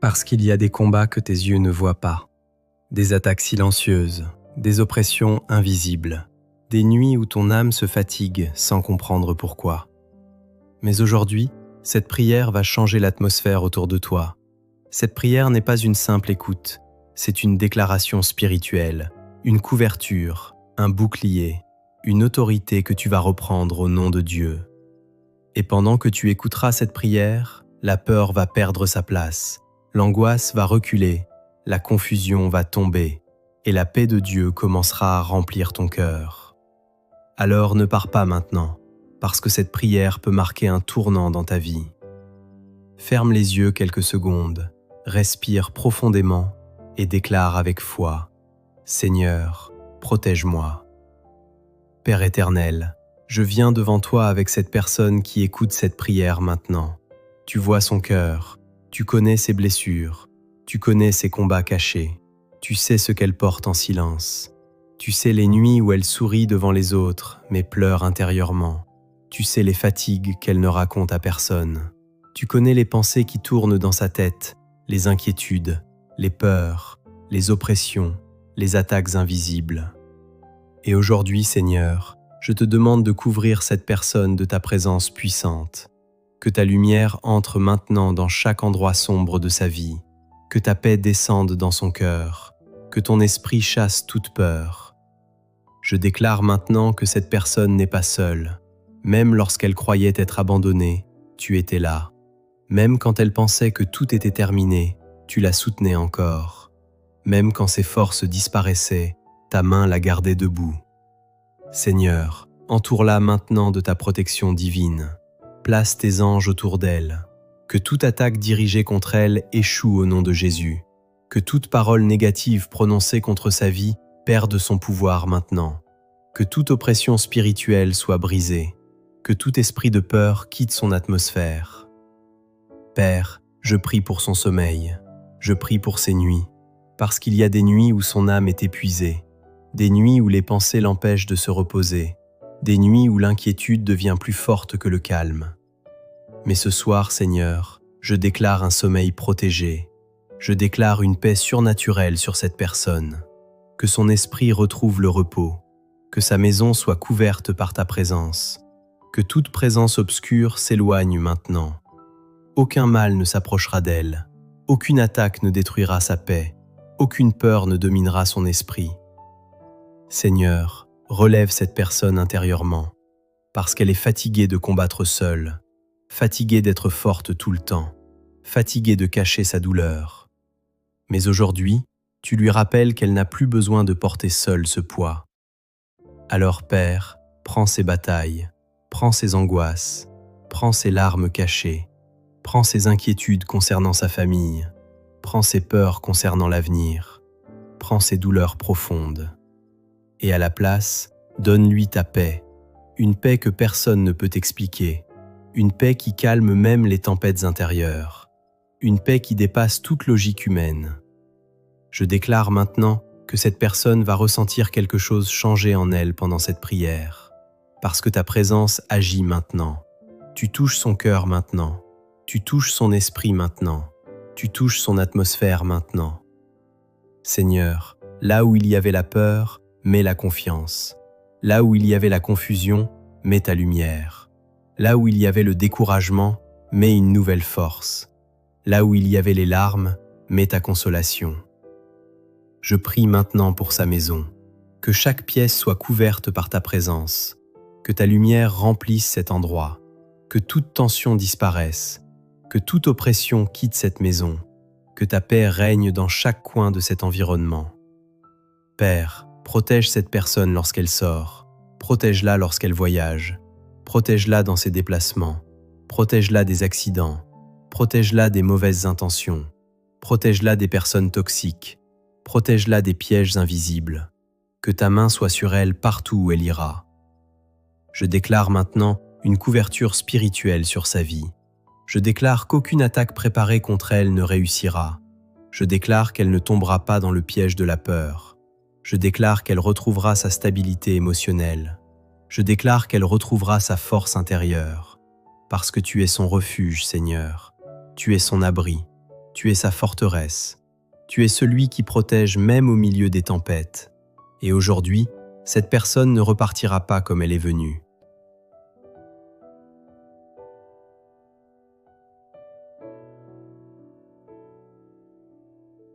Parce qu'il y a des combats que tes yeux ne voient pas, des attaques silencieuses, des oppressions invisibles, des nuits où ton âme se fatigue sans comprendre pourquoi. Mais aujourd'hui, cette prière va changer l'atmosphère autour de toi. Cette prière n'est pas une simple écoute, c'est une déclaration spirituelle, une couverture, un bouclier, une autorité que tu vas reprendre au nom de Dieu. Et pendant que tu écouteras cette prière, la peur va perdre sa place, l'angoisse va reculer, la confusion va tomber, et la paix de Dieu commencera à remplir ton cœur. Alors ne pars pas maintenant, parce que cette prière peut marquer un tournant dans ta vie. Ferme les yeux quelques secondes, respire profondément et déclare avec foi : Seigneur, protège-moi. Père éternel, je viens devant toi avec cette personne qui écoute cette prière maintenant. Tu vois son cœur, tu connais ses blessures, tu connais ses combats cachés, tu sais ce qu'elle porte en silence. Tu sais les nuits où elle sourit devant les autres, mais pleure intérieurement. Tu sais les fatigues qu'elle ne raconte à personne. Tu connais les pensées qui tournent dans sa tête, les inquiétudes, les peurs, les oppressions, les attaques invisibles. Et aujourd'hui, Seigneur, je te demande de couvrir cette personne de ta présence puissante. Que ta lumière entre maintenant dans chaque endroit sombre de sa vie. Que ta paix descende dans son cœur. Que ton esprit chasse toute peur. Je déclare maintenant que cette personne n'est pas seule. Même lorsqu'elle croyait être abandonnée, tu étais là. Même quand elle pensait que tout était terminé, tu la soutenais encore. Même quand ses forces disparaissaient, ta main la gardait debout. Seigneur, entoure-la maintenant de ta protection divine. Place tes anges autour d'elle. Que toute attaque dirigée contre elle échoue au nom de Jésus. Que toute parole négative prononcée contre sa vie perde son pouvoir maintenant. Que toute oppression spirituelle soit brisée. Que tout esprit de peur quitte son atmosphère. Père, je prie pour son sommeil. Je prie pour ses nuits. Parce qu'il y a des nuits où son âme est épuisée. Des nuits où les pensées l'empêchent de se reposer. Des nuits où l'inquiétude devient plus forte que le calme. Mais ce soir, Seigneur, je déclare un sommeil protégé. Je déclare une paix surnaturelle sur cette personne. Que son esprit retrouve le repos. Que sa maison soit couverte par ta présence. Que toute présence obscure s'éloigne maintenant. Aucun mal ne s'approchera d'elle. Aucune attaque ne détruira sa paix. Aucune peur ne dominera son esprit. Seigneur, relève cette personne intérieurement, parce qu'elle est fatiguée de combattre seule, fatiguée d'être forte tout le temps, fatiguée de cacher sa douleur. Mais aujourd'hui, tu lui rappelles qu'elle n'a plus besoin de porter seule ce poids. Alors Père, prends ses batailles, prends ses angoisses, prends ses larmes cachées, prends ses inquiétudes concernant sa famille, prends ses peurs concernant l'avenir, prends ses douleurs profondes. Et à la place, donne-lui ta paix, une paix que personne ne peut expliquer, une paix qui calme même les tempêtes intérieures, une paix qui dépasse toute logique humaine. Je déclare maintenant que cette personne va ressentir quelque chose changer en elle pendant cette prière, parce que ta présence agit maintenant. Tu touches son cœur maintenant, tu touches son esprit maintenant, tu touches son atmosphère maintenant. Seigneur, là où il y avait la peur, mets la confiance. Là où il y avait la confusion, mets ta lumière. Là où il y avait le découragement, mets une nouvelle force. Là où il y avait les larmes, mets ta consolation. Je prie maintenant pour sa maison. Que chaque pièce soit couverte par ta présence. Que ta lumière remplisse cet endroit. Que toute tension disparaisse. Que toute oppression quitte cette maison. Que ta paix règne dans chaque coin de cet environnement. Père, protège cette personne lorsqu'elle sort, protège-la lorsqu'elle voyage, protège-la dans ses déplacements, protège-la des accidents, protège-la des mauvaises intentions, protège-la des personnes toxiques, protège-la des pièges invisibles, que ta main soit sur elle partout où elle ira. Je déclare maintenant une couverture spirituelle sur sa vie. Je déclare qu'aucune attaque préparée contre elle ne réussira. Je déclare qu'elle ne tombera pas dans le piège de la peur. Je déclare qu'elle retrouvera sa stabilité émotionnelle. Je déclare qu'elle retrouvera sa force intérieure. Parce que tu es son refuge, Seigneur. Tu es son abri. Tu es sa forteresse. Tu es celui qui protège même au milieu des tempêtes. Et aujourd'hui, cette personne ne repartira pas comme elle est venue.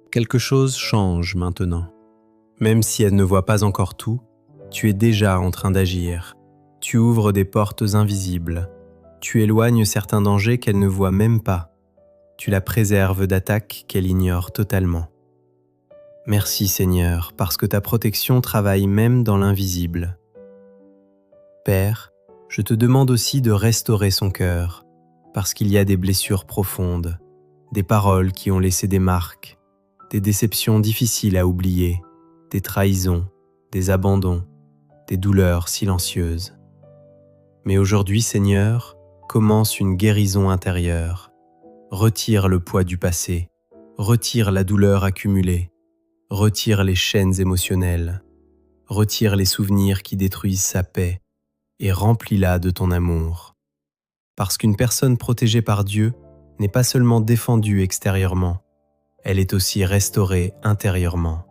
Quelque chose change maintenant. Même si elle ne voit pas encore tout, tu es déjà en train d'agir. Tu ouvres des portes invisibles. Tu éloignes certains dangers qu'elle ne voit même pas. Tu la préserves d'attaques qu'elle ignore totalement. Merci Seigneur, parce que ta protection travaille même dans l'invisible. Père, je te demande aussi de restaurer son cœur, parce qu'il y a des blessures profondes, des paroles qui ont laissé des marques, des déceptions difficiles à oublier, des trahisons, des abandons, des douleurs silencieuses. Mais aujourd'hui, Seigneur, commence une guérison intérieure. Retire le poids du passé, retire la douleur accumulée, retire les chaînes émotionnelles, retire les souvenirs qui détruisent sa paix et remplis-la de ton amour. Parce qu'une personne protégée par Dieu n'est pas seulement défendue extérieurement, elle est aussi restaurée intérieurement.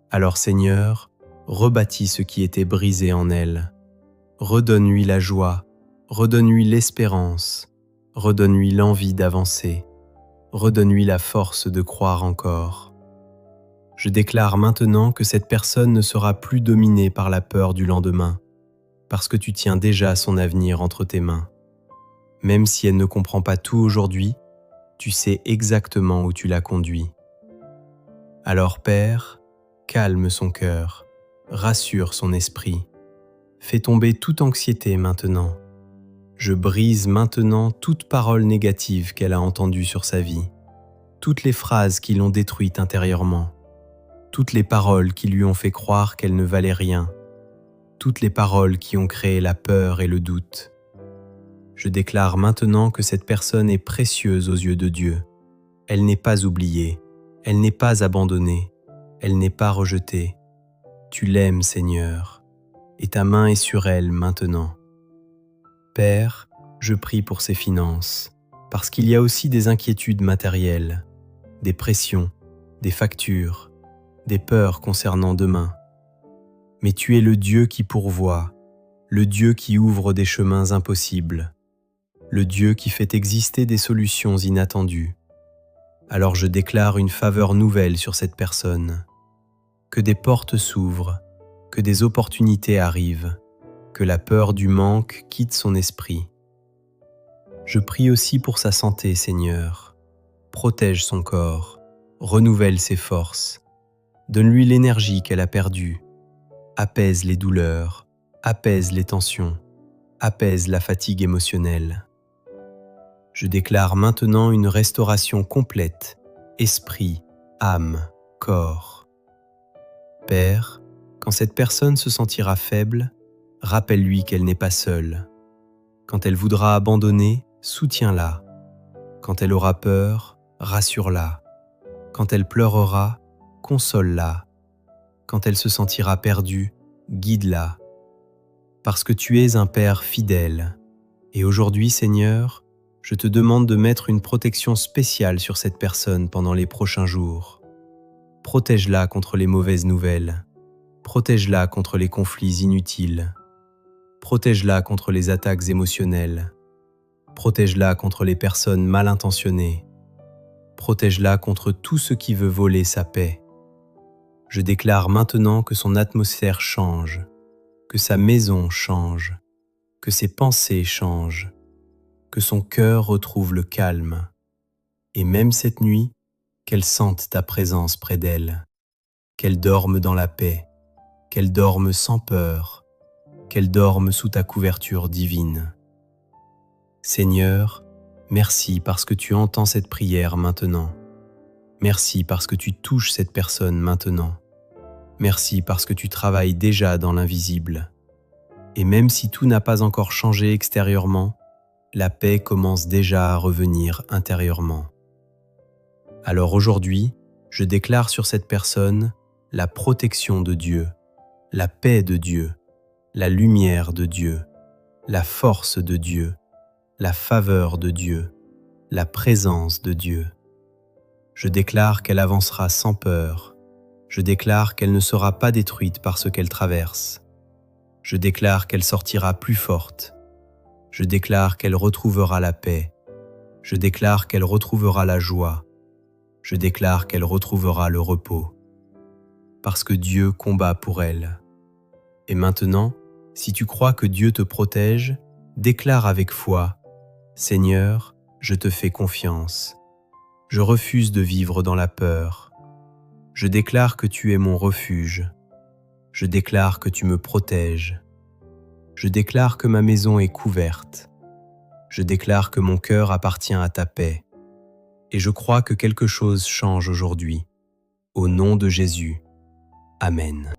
Alors Seigneur, rebâtis ce qui était brisé en elle. Redonne-lui la joie, redonne-lui l'espérance, redonne-lui l'envie d'avancer, redonne-lui la force de croire encore. Je déclare maintenant que cette personne ne sera plus dominée par la peur du lendemain, parce que tu tiens déjà son avenir entre tes mains. Même si elle ne comprend pas tout aujourd'hui, tu sais exactement où tu la conduis. Alors Père, calme son cœur, rassure son esprit, fais tomber toute anxiété maintenant. Je brise maintenant toute parole négative qu'elle a entendue sur sa vie, toutes les phrases qui l'ont détruite intérieurement, toutes les paroles qui lui ont fait croire qu'elle ne valait rien, toutes les paroles qui ont créé la peur et le doute. Je déclare maintenant que cette personne est précieuse aux yeux de Dieu. Elle n'est pas oubliée, elle n'est pas abandonnée, elle n'est pas rejetée. Tu l'aimes, Seigneur, et ta main est sur elle maintenant. Père, je prie pour ses finances, parce qu'il y a aussi des inquiétudes matérielles, des pressions, des factures, des peurs concernant demain. Mais tu es le Dieu qui pourvoit, le Dieu qui ouvre des chemins impossibles, le Dieu qui fait exister des solutions inattendues. Alors je déclare une faveur nouvelle sur cette personne, que des portes s'ouvrent, que des opportunités arrivent, que la peur du manque quitte son esprit. Je prie aussi pour sa santé, Seigneur. Protège son corps, renouvelle ses forces, donne-lui l'énergie qu'elle a perdue, apaise les douleurs, apaise les tensions, apaise la fatigue émotionnelle. Je déclare maintenant une restauration complète, esprit, âme, corps. Père, quand cette personne se sentira faible, rappelle-lui qu'elle n'est pas seule. Quand elle voudra abandonner, soutiens-la. Quand elle aura peur, rassure-la. Quand elle pleurera, console-la. Quand elle se sentira perdue, guide-la. Parce que tu es un Père fidèle. Et aujourd'hui, Seigneur, je te demande de mettre une protection spéciale sur cette personne pendant les prochains jours. Protège-la contre les mauvaises nouvelles. Protège-la contre les conflits inutiles. Protège-la contre les attaques émotionnelles. Protège-la contre les personnes mal intentionnées. Protège-la contre tout ce qui veut voler sa paix. Je déclare maintenant que son atmosphère change, que sa maison change, que ses pensées changent, que son cœur retrouve le calme. Et même cette nuit, qu'elle sente ta présence près d'elle, qu'elle dorme dans la paix, qu'elle dorme sans peur, qu'elle dorme sous ta couverture divine. Seigneur, merci parce que tu entends cette prière maintenant. Merci parce que tu touches cette personne maintenant. Merci parce que tu travailles déjà dans l'invisible. Et même si tout n'a pas encore changé extérieurement, la paix commence déjà à revenir intérieurement. Alors aujourd'hui, je déclare sur cette personne la protection de Dieu, la paix de Dieu, la lumière de Dieu, la force de Dieu, la faveur de Dieu, la présence de Dieu. Je déclare qu'elle avancera sans peur. Je déclare qu'elle ne sera pas détruite par ce qu'elle traverse. Je déclare qu'elle sortira plus forte. Je déclare qu'elle retrouvera la paix. Je déclare qu'elle retrouvera la joie. Je déclare qu'elle retrouvera le repos. Parce que Dieu combat pour elle. Et maintenant, si tu crois que Dieu te protège, déclare avec foi : Seigneur, je te fais confiance. Je refuse de vivre dans la peur. Je déclare que tu es mon refuge. Je déclare que tu me protèges. Je déclare que ma maison est couverte. Je déclare que mon cœur appartient à ta paix. Et je crois que quelque chose change aujourd'hui. Au nom de Jésus. Amen.